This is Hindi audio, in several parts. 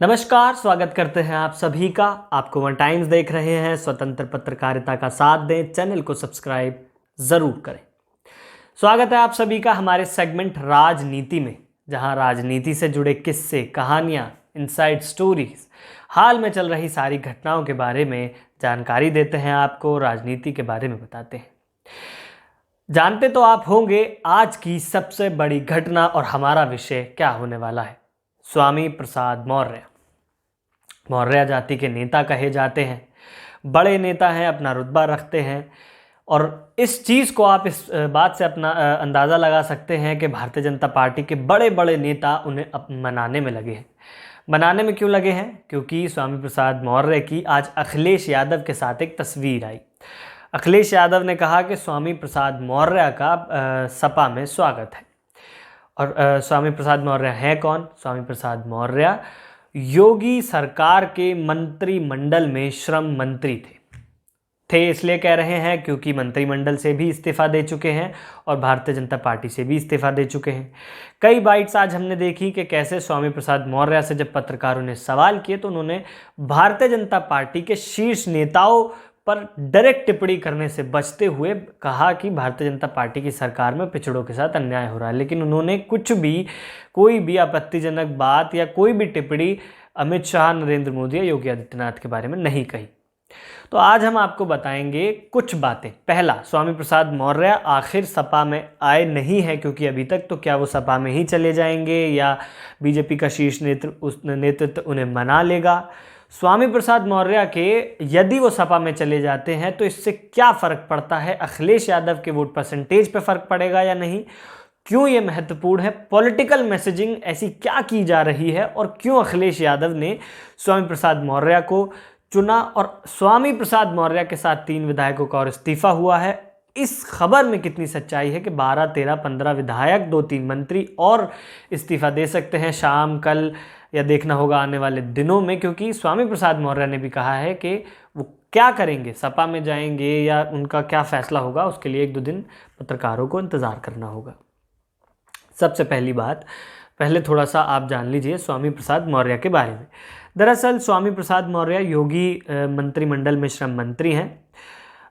नमस्कार, स्वागत करते हैं आप सभी का। आपको वन टाइम्स देख रहे हैं। स्वतंत्र पत्रकारिता का साथ दें, चैनल को सब्सक्राइब ज़रूर करें। स्वागत है आप सभी का हमारे सेगमेंट राजनीति में, जहां राजनीति से जुड़े किस्से, कहानियां, इनसाइड स्टोरीज, हाल में चल रही सारी घटनाओं के बारे में जानकारी देते हैं, आपको राजनीति के बारे में बताते हैं। जानते तो आप होंगे आज की सबसे बड़ी घटना और हमारा विषय क्या होने वाला है। स्वामी प्रसाद मौर्य मौर्य जाति के नेता कहे जाते हैं, बड़े नेता हैं, अपना रुतबा रखते हैं। और इस चीज़ को आप इस बात से अपना अंदाज़ा लगा सकते हैं कि भारतीय जनता पार्टी के बड़े बड़े नेता उन्हें मनाने में लगे हैं। मनाने में क्यों लगे हैं? क्योंकि स्वामी प्रसाद मौर्य की आज अखिलेश यादव के साथ एक तस्वीर आई। अखिलेश यादव ने कहा कि स्वामी प्रसाद मौर्य का सपा में स्वागत है। और स्वामी प्रसाद मौर्य हैं कौन? स्वामी प्रसाद मौर्य योगी सरकार के मंत्रिमंडल में श्रम मंत्री थे इसलिए कह रहे हैं क्योंकि मंत्रिमंडल से भी इस्तीफा दे चुके हैं और भारतीय जनता पार्टी से भी इस्तीफा दे चुके हैं। कई बाइट्स आज हमने देखी कि कैसे स्वामी प्रसाद मौर्य से जब पत्रकारों ने सवाल किए तो उन्होंने भारतीय जनता पार्टी के शीर्ष नेताओं पर डायरेक्ट टिप्पणी करने से बचते हुए कहा कि भारतीय जनता पार्टी की सरकार में पिछड़ों के साथ अन्याय हो रहा है। लेकिन उन्होंने कोई भी आपत्तिजनक बात या कोई भी टिप्पणी अमित शाह, नरेंद्र मोदी या योगी आदित्यनाथ के बारे में नहीं कही। तो आज हम आपको बताएंगे कुछ बातें। पहला, स्वामी प्रसाद मौर्य आखिर सपा में आए नहीं है, क्योंकि अभी तक तो क्या वो सपा में ही चले जाएंगे या बीजेपी का शीर्ष नेतृत्व उन्हें मना लेगा। स्वामी प्रसाद मौर्य के यदि वो सपा में चले जाते हैं तो इससे क्या फ़र्क पड़ता है? अखिलेश यादव के वोट परसेंटेज पे फ़र्क पड़ेगा या नहीं? क्यों ये महत्वपूर्ण है? पॉलिटिकल मैसेजिंग ऐसी क्या की जा रही है और क्यों अखिलेश यादव ने स्वामी प्रसाद मौर्य को चुना? और स्वामी प्रसाद मौर्य के साथ 3 विधायकों का और इस्तीफा हुआ है। इस खबर में कितनी सच्चाई है कि 12, 13, 15 विधायक, 2-3 मंत्री और इस्तीफा दे सकते हैं शाम, कल या देखना होगा आने वाले दिनों में, क्योंकि स्वामी प्रसाद मौर्य ने भी कहा है कि वो क्या करेंगे, सपा में जाएंगे या उनका क्या फैसला होगा, उसके लिए 1-2 दिन पत्रकारों को इंतज़ार करना होगा। सबसे पहली बात, पहले थोड़ा सा आप जान लीजिए स्वामी प्रसाद मौर्य के बारे में। दरअसल स्वामी प्रसाद मौर्य योगी मंत्रिमंडल में श्रम मंत्री हैं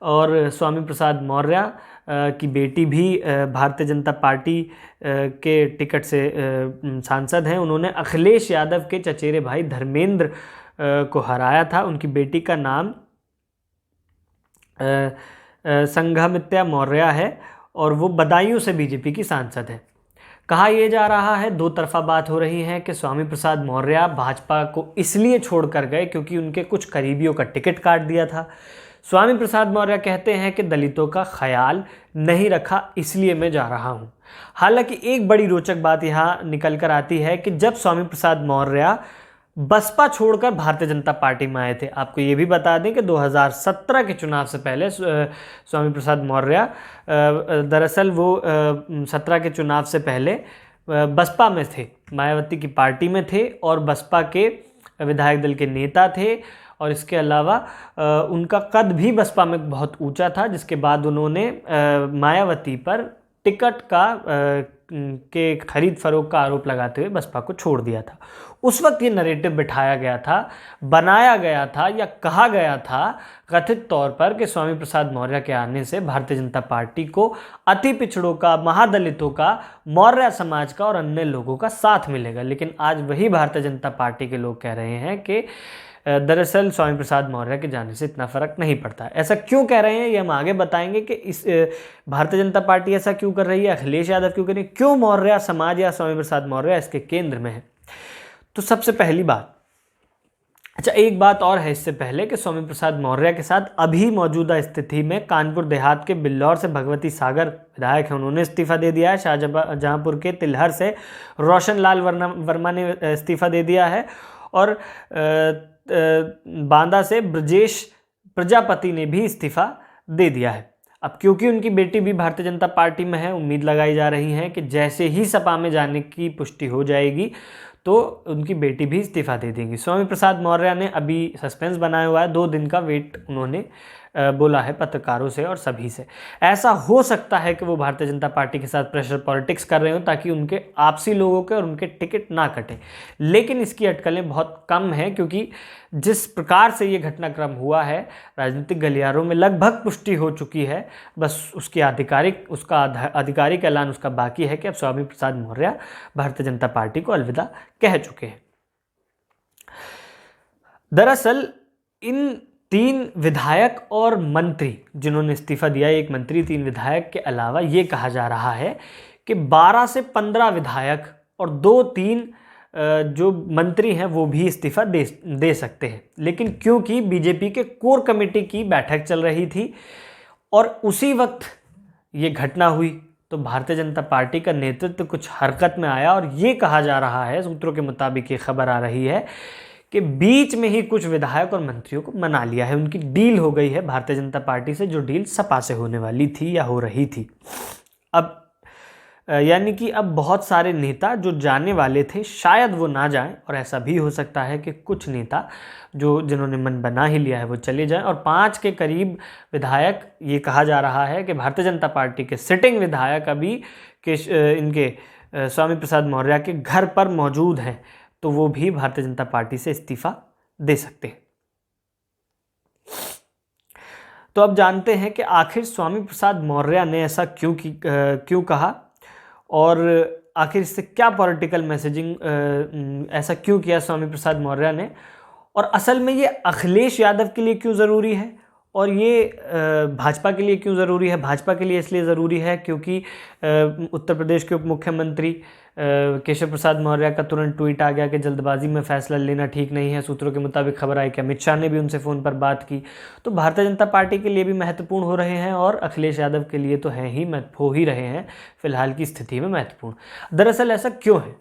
और स्वामी प्रसाद मौर्य की बेटी भी भारतीय जनता पार्टी के टिकट से सांसद हैं। उन्होंने अखिलेश यादव के चचेरे भाई धर्मेंद्र को हराया था। उनकी बेटी का नाम संघमित्रा मौर्य है और वो बदायूं से बीजेपी की सांसद है। कहा यह जा रहा है, दो तरफा बात हो रही है कि स्वामी प्रसाद मौर्य भाजपा को इसलिए छोड़कर गए क्योंकि उनके कुछ करीबियों का टिकट काट दिया था। स्वामी प्रसाद मौर्य कहते हैं कि दलितों का ख्याल नहीं रखा इसलिए मैं जा रहा हूं। हालांकि एक बड़ी रोचक बात यहाँ निकल कर आती है कि जब स्वामी प्रसाद मौर्य बसपा छोड़कर भारतीय जनता पार्टी में आए थे, आपको ये भी बता दें कि 2017 के चुनाव से पहले स्वामी प्रसाद मौर्य दरअसल वो 17 के चुनाव से पहले बसपा में थे, मायावती की पार्टी में थे और बसपा के विधायक दल के नेता थे। और इसके अलावा उनका कद भी बसपा में बहुत ऊंचा था, जिसके बाद उन्होंने मायावती पर टिकट के खरीद फरोख्त का आरोप लगाते हुए बसपा को छोड़ दिया था। उस वक्त ये नरेटिव बिठाया गया था, बनाया गया था या कहा गया था कथित तौर पर कि स्वामी प्रसाद मौर्य के आने से भारतीय जनता पार्टी को अति पिछड़ों का, महादलितों का, मौर्य समाज का और अन्य लोगों का साथ मिलेगा। लेकिन आज वही भारतीय जनता पार्टी के लोग कह रहे हैं कि दरअसल स्वामी प्रसाद मौर्य के जाने से इतना फ़र्क नहीं पड़ता। ऐसा क्यों कह रहे हैं ये हम आगे बताएंगे कि इस भारतीय जनता पार्टी ऐसा क्यों कर रही है, अखिलेश यादव क्यों कर रही है, क्यों मौर्य समाज या स्वामी प्रसाद मौर्य इसके केंद्र में है। तो सबसे पहली बात, अच्छा एक बात और है इससे पहले कि स्वामी प्रसाद मौर्य के साथ अभी मौजूदा स्थिति में कानपुर देहात के बिल्लौर से भगवती सागर विधायक हैं, उन्होंने इस्तीफा दे दिया है। शाहजहाँपुर के तिलहर से रोशन लाल वर्मा ने इस्तीफा दे दिया है और बांदा से ब्रजेश प्रजापति ने भी इस्तीफा दे दिया है। अब क्योंकि उनकी बेटी भी भारतीय जनता पार्टी में है, उम्मीद लगाई जा रही है कि जैसे ही सपा में जाने की पुष्टि हो जाएगी तो उनकी बेटी भी इस्तीफा दे देंगी। स्वामी प्रसाद मौर्य ने अभी सस्पेंस बनाया हुआ है, 2 दिन का वेट उन्होंने बोला है पत्रकारों से और सभी से। ऐसा हो सकता है कि वो भारतीय जनता पार्टी के साथ प्रेशर पॉलिटिक्स कर रहे हो ताकि उनके आपसी लोगों के और उनके टिकट ना कटे, लेकिन इसकी अटकलें बहुत कम हैं, क्योंकि जिस प्रकार से ये घटनाक्रम हुआ है राजनीतिक गलियारों में लगभग पुष्टि हो चुकी है। बस उसका आधिकारिक ऐलान उसका बाकी है कि अब स्वामी प्रसाद मौर्य भारतीय जनता पार्टी को अलविदा कह चुके हैं। दरअसल इन 3 विधायक और मंत्री जिन्होंने इस्तीफा दिया, एक मंत्री 3 विधायक के अलावा ये कहा जा रहा है कि 12 से 15 विधायक और 2-3 जो मंत्री हैं वो भी इस्तीफा दे सकते हैं। लेकिन क्योंकि बीजेपी के कोर कमेटी की बैठक चल रही थी और उसी वक्त ये घटना हुई, तो भारतीय जनता पार्टी का नेतृत्व कुछ हरकत में आया और ये कहा जा रहा है, सूत्रों के मुताबिक ये खबर आ रही है कि बीच में ही कुछ विधायक और मंत्रियों को मना लिया है, उनकी डील हो गई है भारतीय जनता पार्टी से, जो डील सपा से होने वाली थी या हो रही थी। अब यानी कि अब बहुत सारे नेता जो जाने वाले थे शायद वो ना जाएं, और ऐसा भी हो सकता है कि कुछ नेता जिन्होंने मन बना ही लिया है वो चले जाएं। और 5 के करीब विधायक, ये कहा जा रहा है कि भारतीय जनता पार्टी के सिटिंग विधायक अभी इनके स्वामी प्रसाद मौर्य के घर पर मौजूद हैं, तो वो भी भारतीय जनता पार्टी से इस्तीफा दे सकते हैं। तो अब जानते हैं कि आखिर स्वामी प्रसाद मौर्य ने ऐसा क्यों कहा और आखिर इससे क्या पॉलिटिकल मैसेजिंग, ऐसा क्यों किया स्वामी प्रसाद मौर्य ने, और असल में ये अखिलेश यादव के लिए क्यों ज़रूरी है और ये भाजपा के लिए क्यों ज़रूरी है। भाजपा के लिए इसलिए ज़रूरी है क्योंकि उत्तर प्रदेश के उप मुख्यमंत्री केशव प्रसाद मौर्य का तुरंत ट्वीट आ गया कि जल्दबाजी में फैसला लेना ठीक नहीं है। सूत्रों के मुताबिक खबर आई कि अमित शाह ने भी उनसे फ़ोन पर बात की, तो भारतीय जनता पार्टी के लिए भी महत्वपूर्ण हो रहे हैं और अखिलेश यादव के लिए तो हैं ही, हो ही रहे हैं फिलहाल की स्थिति में महत्वपूर्ण। दरअसल ऐसा क्यों है?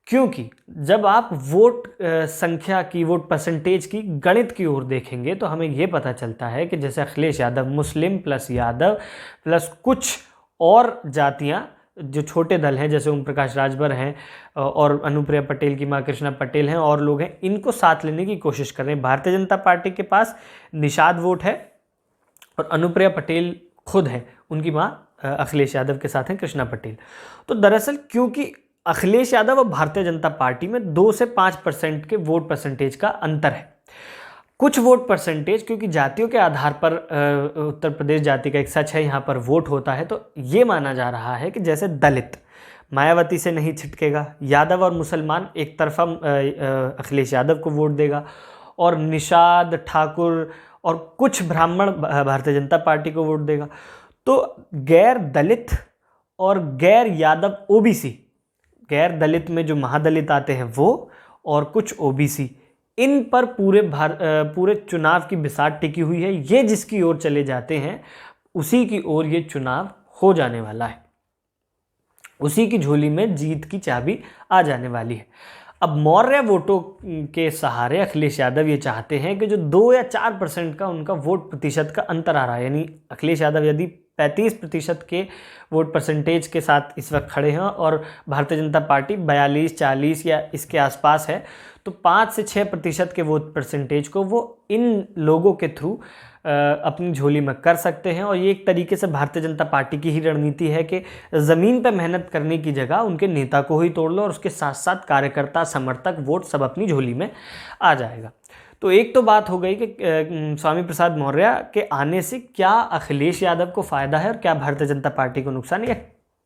क्योंकि जब आप वोट संख्या की, वोट परसेंटेज की, गणित की ओर देखेंगे तो हमें ये पता चलता है कि जैसे Akhilesh Yadav Muslim plus Yadav plus कुछ और जातियां जो छोटे दल हैं जैसे ओम प्रकाश राजभर हैं और अनुप्रिया पटेल की मां कृष्णा पटेल हैं और लोग हैं, इनको साथ लेने की कोशिश कर रहे हैं। भारतीय जनता पार्टी के पास निषाद वोट है और अनुप्रिया पटेल खुद है, उनकी मां अखिलेश यादव के साथ हैं कृष्णा पटेल। तो दरअसल क्योंकि अखिलेश यादव और भारतीय जनता पार्टी में 2 से 5% के वोट परसेंटेज का अंतर है। कुछ वोट परसेंटेज क्योंकि जातियों के आधार पर उत्तर प्रदेश जाति का एक सच है, यहाँ पर वोट होता है, तो ये माना जा रहा है कि जैसे दलित मायावती से नहीं छिटकेगा, यादव और मुसलमान एक तरफा अखिलेश यादव को वोट देगा और निषाद ठाकुर और कुछ ब्राह्मण भारतीय जनता पार्टी को वोट देगा। तो गैर दलित और गैर यादव ओबीसी, गैर दलित में जो महादलित आते हैं वो और कुछ ओबीसी, इन पर पूरे चुनाव की बिसात टिकी हुई है। ये जिसकी ओर चले जाते हैं उसी की ओर ये चुनाव हो जाने वाला है, उसी की झोली में जीत की चाबी आ जाने वाली है। अब मौर्य वोटों के सहारे अखिलेश यादव ये चाहते हैं कि जो 2 या 4% का उनका वोट प्रतिशत का अंतर आ रहा है, यानी अखिलेश यादव यदि 35% के वोट परसेंटेज के साथ इस वक्त खड़े हैं और भारतीय जनता पार्टी 42-40 या इसके आसपास है, तो 5 से 6% के वोट परसेंटेज को वो इन लोगों के थ्रू अपनी झोली में कर सकते हैं। और ये एक तरीके से भारतीय जनता पार्टी की ही रणनीति है कि ज़मीन पर मेहनत करने की जगह उनके नेता को ही तोड़ लो और उसके साथ साथ कार्यकर्ता, समर्थक, वोट सब अपनी झोली में आ जाएगा। तो एक तो बात हो गई कि स्वामी प्रसाद मौर्य के आने से क्या अखिलेश यादव को फ़ायदा है और क्या भारतीय जनता पार्टी को नुकसान, या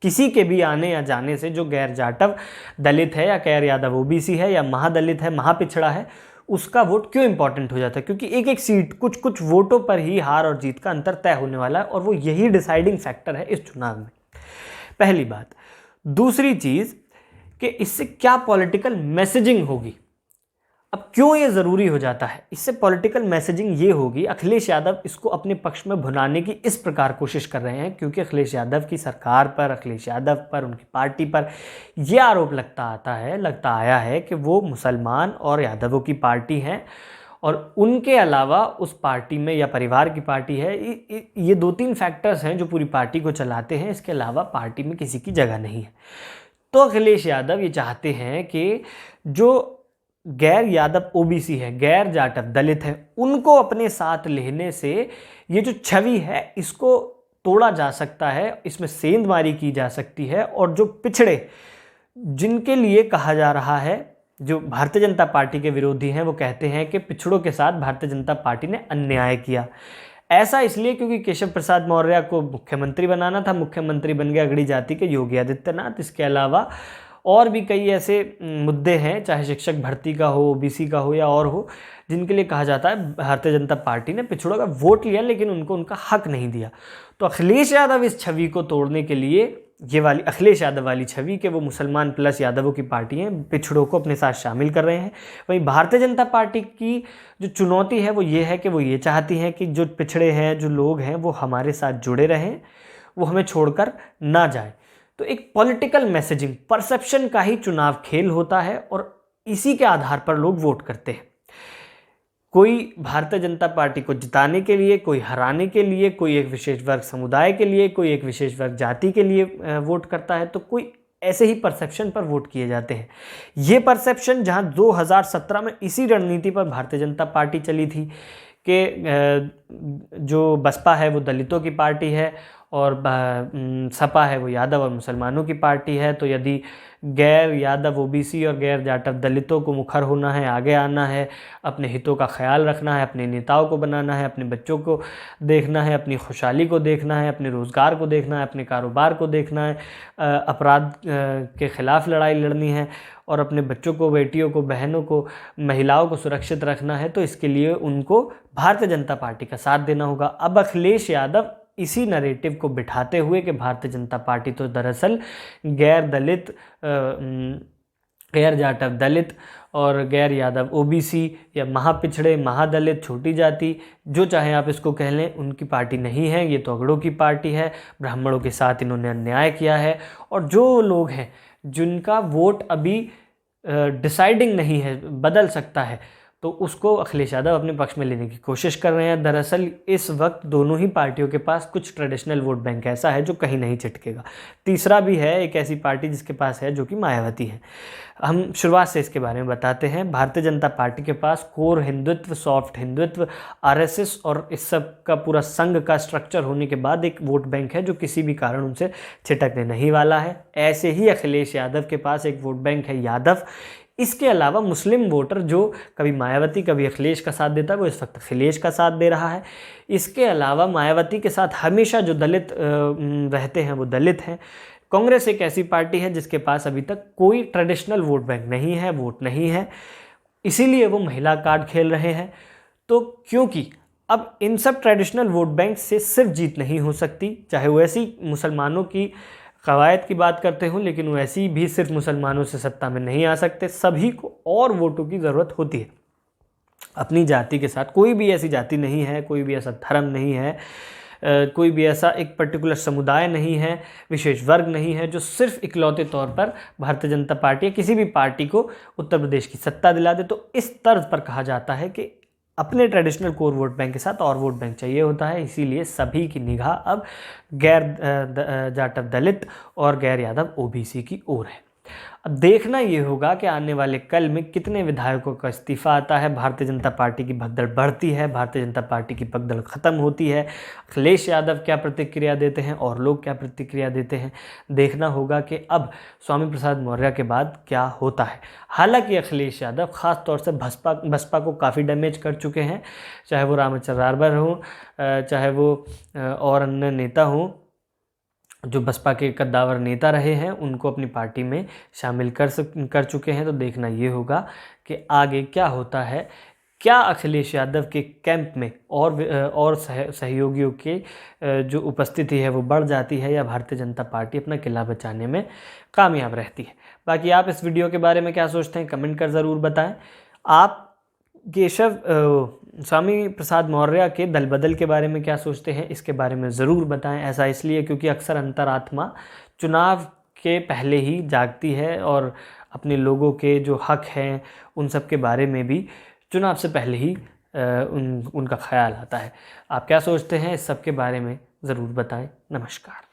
किसी के भी आने या जाने से जो गैर जाटव दलित है या गैर यादव ओबीसी है या महादलित है, महापिछड़ा है, उसका वोट क्यों इंपॉर्टेंट हो जाता है? क्योंकि एक एक सीट, कुछ कुछ वोटों पर ही हार और जीत का अंतर तय होने वाला है और वो यही डिसाइडिंग फैक्टर है इस चुनाव में, पहली बात। दूसरी चीज़ कि इससे क्या पॉलिटिकल मैसेजिंग होगी। अब क्यों ये ज़रूरी हो जाता है? इससे पॉलिटिकल मैसेजिंग ये होगी, अखिलेश यादव इसको अपने पक्ष में भुनाने की इस प्रकार कोशिश कर रहे हैं क्योंकि अखिलेश यादव की सरकार पर, अखिलेश यादव पर, उनकी पार्टी पर यह आरोप लगता आया है कि वो मुसलमान और यादवों की पार्टी हैं और उनके अलावा उस पार्टी में या परिवार की पार्टी है, ये 2-3 फैक्टर्स हैं जो पूरी पार्टी को चलाते हैं, इसके अलावा पार्टी में किसी की जगह नहीं है। तो अखिलेश यादव ये चाहते हैं कि जो गैर यादव ओबीसी है, गैर जाटव दलित है, उनको अपने साथ लेने से ये जो छवि है इसको तोड़ा जा सकता है, इसमें सेंधमारी की जा सकती है। और जो पिछड़े जिनके लिए कहा जा रहा है, जो भारतीय जनता पार्टी के विरोधी हैं, वो कहते हैं कि पिछड़ों के साथ भारतीय जनता पार्टी ने अन्याय किया। ऐसा इसलिए क्योंकि केशव प्रसाद मौर्य को मुख्यमंत्री बनाना था, मुख्यमंत्री बन गए अगड़ी जाति के योगी आदित्यनाथ। इसके अलावा और भी कई ऐसे मुद्दे हैं, चाहे शिक्षक भर्ती का हो, ओबीसी का हो या और हो, जिनके लिए कहा जाता है भारतीय जनता पार्टी ने पिछड़ों का वोट लिया लेकिन उनको उनका हक नहीं दिया। तो अखिलेश यादव इस छवि को तोड़ने के लिए, ये वाली अखिलेश यादव वाली छवि कि वो मुसलमान प्लस यादवों की पार्टी है, पिछड़ों को अपने साथ शामिल कर रहे हैं। वहीं भारतीय जनता पार्टी की जो चुनौती है वो ये है कि वो ये चाहती है कि जो पिछड़े हैं, जो लोग हैं, वो हमारे साथ जुड़े रहें, वो हमें छोड़कर ना जाए। तो एक पॉलिटिकल मैसेजिंग, परसेप्शन का ही चुनाव खेल होता है और इसी के आधार पर लोग वोट करते हैं। कोई भारतीय जनता पार्टी को जिताने के लिए, कोई हराने के लिए, कोई एक विशेष वर्ग समुदाय के लिए, कोई एक विशेष वर्ग जाति के लिए वोट करता है, तो कोई ऐसे ही परसेप्शन पर वोट किए जाते हैं। ये परसेप्शन जहां 2017 में इसी रणनीति पर भारतीय जनता पार्टी चली थी कि जो बसपा है वो दलितों की पार्टी है और सपा है वो यादव और मुसलमानों की पार्टी है, तो यदि गैर यादव ओबीसी और गैर जाटव दलितों को मुखर होना है, आगे आना है, अपने हितों का ख्याल रखना है, अपने नेताओं को बनाना है, अपने बच्चों को देखना है, अपनी खुशहाली को देखना है, अपने रोज़गार को देखना है, अपने कारोबार को देखना है, अपराध के ख़िलाफ़ लड़ाई लड़नी है और अपने बच्चों को, बेटियों को, बहनों को, महिलाओं को सुरक्षित रखना है, तो इसके लिए उनको भारतीय जनता पार्टी का साथ देना होगा। अब अखिलेश यादव इसी नैरेटिव को बिठाते हुए कि भारतीय जनता पार्टी तो दरअसल गैर दलित, गैर जाटव दलित और गैर यादव ओबीसी या महापिछड़े, महादलित, छोटी जाति, जो चाहे आप इसको कह लें, उनकी पार्टी नहीं है, ये तो अगड़ों की पार्टी है, ब्राह्मणों के साथ इन्होंने अन्याय किया है। और जो लोग हैं जिनका वोट अभी डिसाइडिंग नहीं है, बदल सकता है, तो उसको अखिलेश यादव अपने पक्ष में लेने की कोशिश कर रहे हैं। दरअसल इस वक्त दोनों ही पार्टियों के पास कुछ ट्रेडिशनल वोट बैंक ऐसा है जो कहीं नहीं चिटकेगा। तीसरा भी है एक ऐसी पार्टी जिसके पास है, जो कि मायावती है। हम शुरुआत से इसके बारे में बताते हैं। भारतीय जनता पार्टी के पास core Hindutva, soft Hindutva, RSS और इस सब का पूरा संघ का स्ट्रक्चर होने के बाद एक वोट बैंक है जो किसी भी कारण उनसे छिटकने नहीं वाला है। ऐसे ही अखिलेश यादव के पास एक वोट बैंक है यादव। इसके अलावा मुस्लिम वोटर जो कभी मायावती कभी अखिलेश का साथ देता है, वो इस वक्त अखिलेश का साथ दे रहा है। इसके अलावा मायावती के साथ हमेशा जो दलित रहते हैं वो दलित हैं। कांग्रेस एक ऐसी पार्टी है जिसके पास अभी तक कोई ट्रेडिशनल वोट बैंक नहीं है, वोट नहीं है, इसीलिए वो महिला कार्ड खेल रहे हैं। तो क्योंकि अब इन सब ट्रेडिशनल वोट बैंक से सिर्फ जीत नहीं हो सकती, चाहे वो ऐसी मुसलमानों की कवायद की बात करते हो, लेकिन वो ऐसी भी सिर्फ मुसलमानों से सत्ता में नहीं आ सकते। सभी को और वोटों की ज़रूरत होती है। अपनी जाति के साथ कोई भी ऐसी जाति नहीं है, कोई भी ऐसा धर्म नहीं है, कोई भी ऐसा एक पर्टिकुलर समुदाय नहीं है, विशेष वर्ग नहीं है जो सिर्फ इकलौते तौर पर भारतीय जनता पार्टी या किसी भी पार्टी को उत्तर प्रदेश की सत्ता दिला दे। तो इस तर्ज पर कहा जाता है कि अपने ट्रेडिशनल कोर वोट बैंक के साथ और वोट बैंक चाहिए होता है। इसीलिए सभी की निगाह अब गैर जाटव दलित और गैर यादव ओबीसी की ओर है। अब देखना ये होगा कि आने वाले कल में कितने विधायकों का इस्तीफा आता है, भारतीय जनता पार्टी की भगदड़ बढ़ती है, भारतीय जनता पार्टी की भगदड़ ख़त्म होती है, अखिलेश यादव क्या प्रतिक्रिया देते हैं और लोग क्या प्रतिक्रिया देते हैं। देखना होगा कि अब स्वामी प्रसाद मौर्य के बाद क्या होता है। हालांकि अखिलेश यादव ख़ास तौर से बसपा को काफ़ी डैमेज कर चुके हैं, चाहे वो रामचंद्र रारबर हों, चाहे वो और अन्य नेता हों जो बसपा के कद्दावर नेता रहे हैं, उनको अपनी पार्टी में शामिल कर चुके हैं। तो देखना ये होगा कि आगे क्या होता है। क्या अखिलेश यादव के कैंप में और सहयोगियों के जो उपस्थिति है वो बढ़ जाती है या भारतीय जनता पार्टी अपना किला बचाने में कामयाब रहती है। बाकी आप इस वीडियो के बारे में क्या सोचते हैं, कमेंट कर ज़रूर बताएं। आप स्वामी प्रसाद मौर्य के दल बदल के बारे में क्या सोचते हैं, इसके बारे में ज़रूर बताएं। ऐसा इसलिए क्योंकि अक्सर अंतरात्मा चुनाव के पहले ही जागती है और अपने लोगों के जो हक हैं उन सब के बारे में भी चुनाव से पहले ही उनका ख्याल आता है। आप क्या सोचते हैं इस सब के बारे में ज़रूर बताएं। नमस्कार।